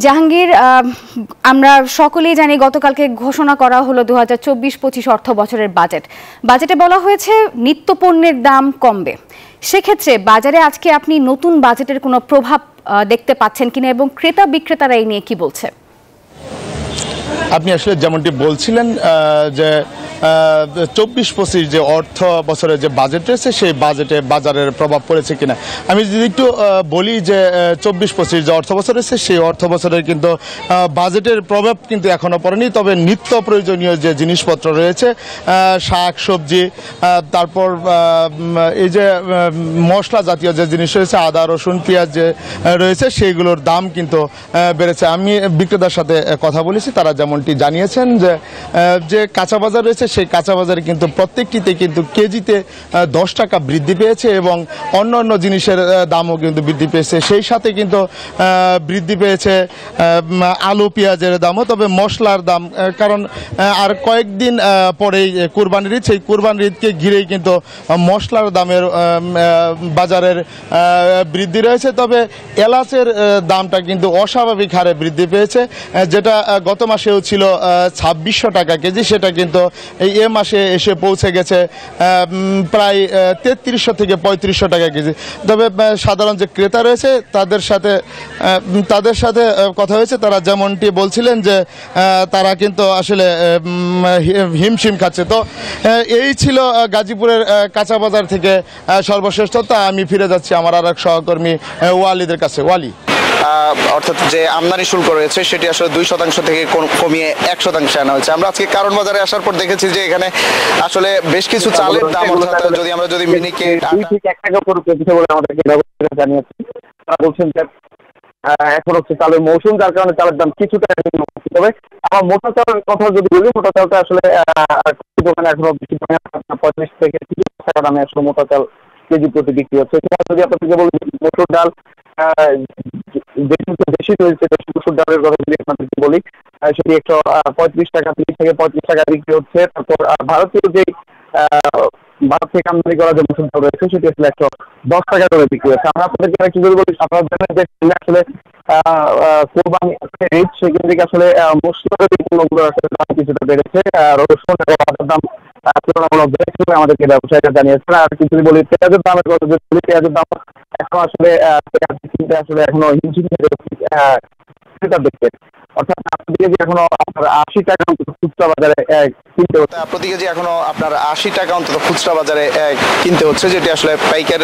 জাহাঙ্গীর, আমরা সকলেই জানি গতকালকে ঘোষণা করা হলো 2024-25 অর্থ বছরের বাজেটে বলা হয়েছে নিত্যপণ্যের দাম কমবে। সেক্ষেত্রে বাজারে আজকে আপনি নতুন বাজেটের কোনো প্রভাব দেখতে পাচ্ছেন কিনা এবং ক্রেতা বিক্রেতারা এই নিয়ে কি বলছে? আপনি আসলে যেমনটি বলছিলেন যে 24-25 যে অর্থ বছরের যে বাজেট রয়েছে সেই বাজেটে বাজারের প্রভাব পড়েছে কিনা আমি যদি একটু বলি যে 24-25 যে অর্থ বছর রয়েছে সেই অর্থ বছরের কিন্তু বাজেটের প্রভাব কিন্তু এখনও পড়েনি। তবে নিত্য প্রয়োজনীয় যে জিনিসপত্র রয়েছে শাক সবজি, তারপর এই যে মশলা জাতীয় যে জিনিস রয়েছে আদা রসুন পেঁয়াজ যে রয়েছে সেইগুলোর দাম কিন্তু বেড়েছে। আমি বিক্রেতার সাথে কথা বলেছি, তারা যেমনটি জানিয়েছেন যে কাঁচা বাজার রয়েছে সেই কাঁচা বাজারে কিন্তু প্রত্যেকটিতে কিন্তু কেজিতে 10 টাকা বৃদ্ধি পেয়েছে এবং অন্য জিনিসের দামও কিন্তু বৃদ্ধি পেয়েছে। সেই সাথে কিন্তু বৃদ্ধি পেয়েছে আলু পেঁয়াজের দামও। তবে মশলার দাম, কারণ আর কয়েকদিন পরেই কুরবানির ঈদ, সেই কুরবানির ঈদকে ঘিরেই কিন্তু মশলার দামের বাজারের বৃদ্ধি রয়েছে। তবে এলাচের দামটা কিন্তু অস্বাভাবিক হারে বৃদ্ধি পেয়েছে, যেটা গত মাসেও ছিল 2600 টাকা কেজি, সেটা কিন্তু এ মাসে এসে পৌঁছে গেছে প্রায় 3300 থেকে 3500 টাকা কেজি। তবে সাধারণ যে ক্রেতা রয়েছে তাদের সাথে কথা হয়েছে, তারা যেমনটি বলছিলেন যে তারা কিন্তু আসলে হিমশিম খাচ্ছে। তো এই ছিল গাজীপুরের কাঁচা বাজার থেকে সর্বশেষ তথ্য। আমি ফিরে যাচ্ছি আমার আর এক সহকর্মী ওয়ালিদের কাছে। ওয়ালি, অর্থাৎ যে আমদানি শুল্ক রয়েছে সেটি আসলে 2% থেকে কমিয়ে 1% আনা হয়েছে। আমরা আজকে কারণ বাজারে আসার পর দেখেছি যে এখানে আসলে বেশ কিছু চালের দাম, অর্থাৎ যদি মিনিকেট 2 থেকে 1 টাকা করে কমেছে বলে আমাদেরকে জানিয়েছে। তারা বলছেন যে এখন হচ্ছে চালের মৌসুম, যার কারণে চালের দাম কিছুটা নিম্ন হচ্ছে। তবে আমার মোটা চালের কথা যদি বলি, মোটা চালটা আসলে দোকানে এখনো বেশি 35 থেকে 30 টাকা দামে আসলে মোটা চাল কেজি প্রতি বিক্রি হচ্ছে। যদি আপনাদেরকে বলি মসুর ডাল বেশি রয়েছে, মসুর ডালের কথা যদি আপনাদেরকে বলি সেটি 135 টাকা 30 থেকে 35 টাকা বিক্রি হচ্ছে। তারপর ভারতীয় যে ভারত থেকে আমদানি করা যে মসুর ডাল রয়েছে সেটি আসলে 110 টাকা করে বিক্রি হচ্ছে। আমরা আপনাদেরকে একটু যদি বলি, আপনারা জানেন যে আসলে কোরবানি ঈদ, সেখান থেকে আসলে মসলার যে পণ্যগুলো আসলে দাম কিছুটা বেড়েছে। রসুন এবং আদার দাম তুলনামূলক বেড়েছে বলে আমাদেরকে ব্যবসায়ীরা জানিয়েছেন। আর কিছু যদি বলি পেঁয়াজের দামের কথা যদি বলি, পেঁয়াজের দাম এখন আসলে কিনতে আসলে এখনো হিমশিম ক্রেতা দেখতে, অর্থাৎ প্রতি কেজি এখনো আপনার 80 টাকা অন্তত খুচরা বাজারে কিনতে হচ্ছে। প্রতি কেজি এখনো আপনার 80 টাকা অন্তত খুচরা বাজারে কিনতে হচ্ছে, যেটি আসলে পাইকার